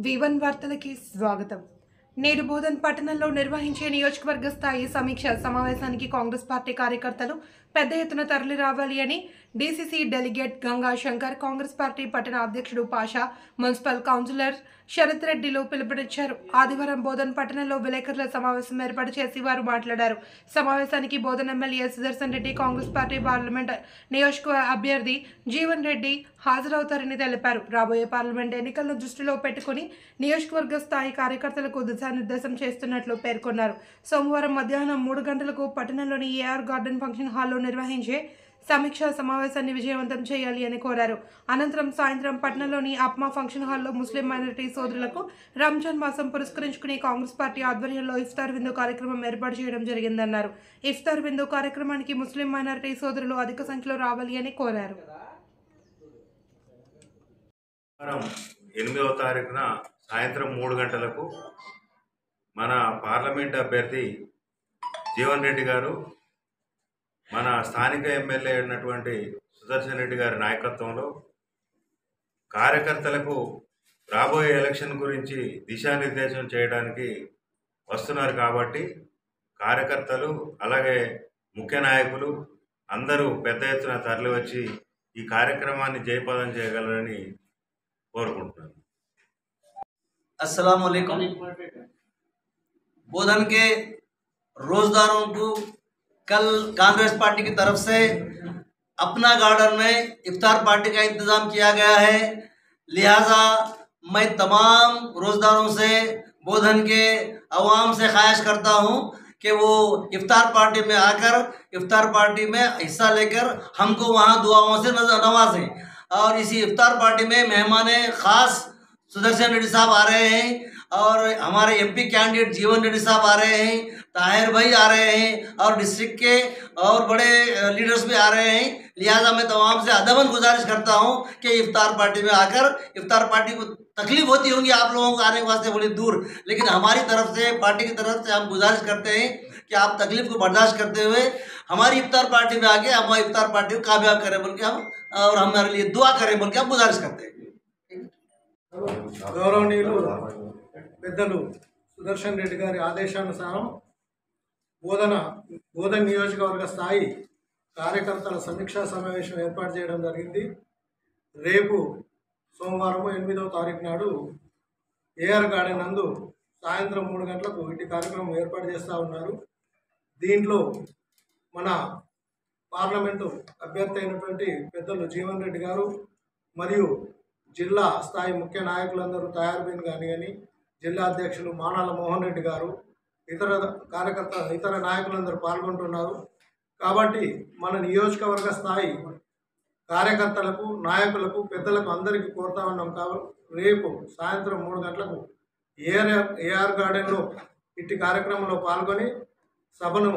V1 వార్తలకి స్వాగతం. నేడు బోధన్ పట్టణంలో నిర్వహించే నియోజకవర్గ స్థాయి సమీక్ష సమావేశానికి కాంగ్రెస్ పార్టీ కార్యకర్తలు పెద్ద ఎత్తున తరలి రావాలి అని DCC delegate Ganga Shankar, Congress party పట్టణ అధ్యక్షుడు పాషా, మున్సిపల్ కౌన్సిలర్ శరత్ రెడ్డిలు పిలుపునిచ్చారు. ఆదివారం బోధన్ పట్టణంలో విలేకరుల సమావేశం ఏర్పాటు చేసి వారు మాట్లాడారు. సమావేశానికి Bodhan MLA Sudarshan Reddy, Congress party parliament నియోజకవర్గ అభ్యర్థి జీవన్ రెడ్డి హాజరవుతారని తెలిపారు. రాబోయే పార్లమెంట్ ఎన్నికలను దృష్టిలో పెట్టుకుని నియోజకవర్గ స్థాయి కార్యకర్తలకు దిశానిర్దేశం చేస్తున్నట్లు పేర్కొన్నారు. సోమవారం మధ్యాహ్నం 3 గంటలకు పట్టణంలోని ఏఆర్ గార్డెన్ ఫంక్షన్ హాల్లో నిర్వహించే సమీక్షా సమావేశాన్ని విజయవంతం చేయాలి అని కోరారు. అనంతరం సాయంత్రం పట్టణంలోని అప్మా ఫంక్షన్ హాల్లో ముస్లిం మైనారిటీ సోదరులకు రంజాన్ మాసం పురస్కరించుకుని కాంగ్రెస్ పార్టీ ఆధ్వర్యంలో ఇఫ్తార్ విందు కార్యక్రమం ఏర్పాటు చేయడం జరిగిందన్నారు. ఇఫ్తార్ విందు కార్యక్రమానికి ముస్లిం మైనారిటీ సోదరులు అధిక సంఖ్యలో రావాలి అని కోరారు. 8వ తారీఖున సాయంత్రం 3 గంటలకు మన పార్లమెంట్ అభ్యర్థి జీవన్ రెడ్డి గారు, మన స్థానిక ఎమ్మెల్యే అయినటువంటి సుదర్శన్ రెడ్డి గారి నాయకత్వంలో కార్యకర్తలకు రాబోయే ఎలక్షన్ గురించి దిశానిర్దేశం చేయడానికి వస్తున్నారు. కాబట్టి కార్యకర్తలు అలాగే ముఖ్య నాయకులు అందరూ పెద్ద ఎత్తున తరలివచ్చి ఈ కార్యక్రమాన్ని జయప్రదం చేయగలరని కోరుకుంటున్నాను. अस्सलाम वालेकुम। बोधन के रोजदारों को कल कांग्रेस पार्टी की तरफ से अपना गार्डन में इफ्तार पार्टी का इंतज़ाम किया गया है। लिहाजा मैं तमाम रोजदारों से, बोधन के अवाम से ख्वाहिश करता हूं कि वो इफ्तार पार्टी में आकर इफ्तार पार्टी में हिस्सा लेकर हमको वहां दुआओं से नवाजें। और इसी इफ्तार पार्टी में मेहमान ख़ास सुदर्शन रेड्डी साहब आ रहे हैं और हमारे एमपी कैंडिडेट जीवन रेड्डी साहब आ रहे हैं, ताहिर भाई आ रहे हैं और डिस्ट्रिक्ट के और बड़े लीडर्स भी आ रहे हैं। लिहाजा मैं तमाम से अदबन गुजारिश करता हूं कि इफ्तार पार्टी में आकर, इफ्तार पार्टी को तकलीफ होती होंगी आप लोगों को आने के वास्ते बड़ी दूर, लेकिन हमारी तरफ से, पार्टी की तरफ से हम गुजारिश करते हैं कि आप तकलीफ को बर्दाश्त करते हुए हमारी इफ्तार पार्टी में आके हमारी इफ्तार पार्टी को कामयाब करें बोल के हम और हमारे लिए दुआ करें बोल के हम गुजारिश करते हैं। గౌరవనీయులు పెద్దలు సుదర్శన్ రెడ్డి గారి ఆదేశానుసారం బోధన్ నియోజకవర్గ స్థాయి కార్యకర్తల సమీక్షా సమావేశం ఏర్పాటు చేయడం జరిగింది. రేపు సోమవారం 8వ తారీఖు నాడు ఏఆర్ గార్డెన్ నందు సాయంత్రం 3 గంటలకు ఇటు కార్యక్రమం ఏర్పాటు చేస్తూ ఉన్నారు. దీంట్లో మన పార్లమెంటు అభ్యర్థి అయినటువంటి పెద్దలు జీవన్ రెడ్డి గారు మరియు జిల్లా స్థాయి ముఖ్య నాయకులందరూ తయారుబీన్ కానీ, జిల్లా అధ్యక్షులు మానాల మోహన్ రెడ్డి గారు, ఇతర నాయకులందరూ పాల్గొంటున్నారు. కాబట్టి మన నియోజకవర్గ స్థాయి కార్యకర్తలకు, నాయకులకు, పెద్దలకు అందరికీ కోరుతా ఉన్నాం. కాబట్టి రేపు సాయంత్రం 3 గంటలకు ఏఆర్ గార్డెన్లో ఇట్టి కార్యక్రమంలో పాల్గొని సభను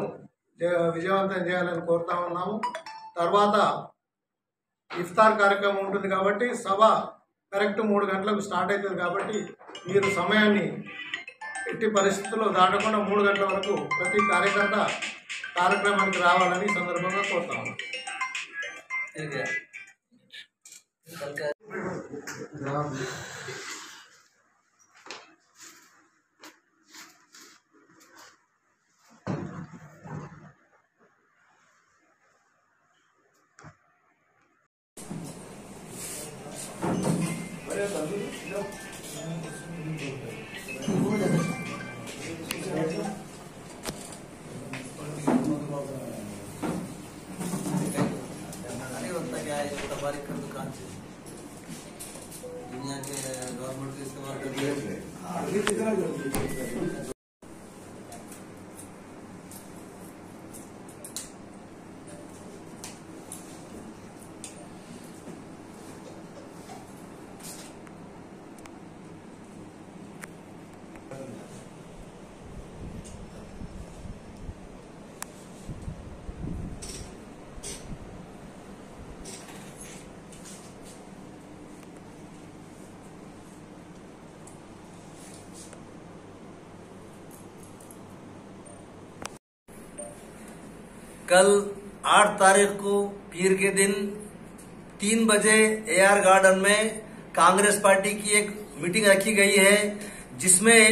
విజయవంతం చేయాలని కోరుతా ఉన్నాము. తర్వాత ఇఫ్తార్ కార్యక్రమం ఉంటుంది కాబట్టి సభ కరెక్ట్ 3 గంటలకు స్టార్ట్ అవుతుంది. కాబట్టి మీరు సమయాన్ని ఎట్టి పరిస్థితుల్లో దాటకుండా 3 గంటల వరకు ప్రతి కార్యకర్త కార్యక్రమానికి రావాలని సందర్భంగా కోరుతాము. दुकान से दुनिया के गवर्नमेंट के इस्तेमाल करते हैं। कल 8 तारीख को पीर के दिन 3 बजे एआर गार्डन में कांग्रेस पार्टी की एक मीटिंग रखी गई है, जिसमें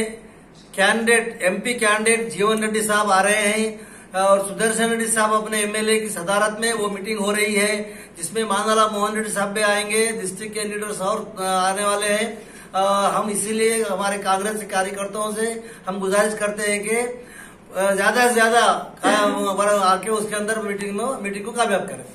कैंडिडेट एमपी कैंडिडेट जीवन रेड्डी साहब आ रहे हैं और सुदर्शन रेड्डी साहब अपने एमएलए की सदारत में वो मीटिंग हो रही है, जिसमें मांगाला मोहन रेड्डी साहब भी आएंगे, डिस्ट्रिक्ट के लीडर्स और आने वाले हैं। हम इसीलिए हमारे कांग्रेस के कार्यकर्ताओं से हम गुजारिश करते हैं कि ज्यादा से ज्यादा आके उसके अंदर मीटिंग को कामयाब करें।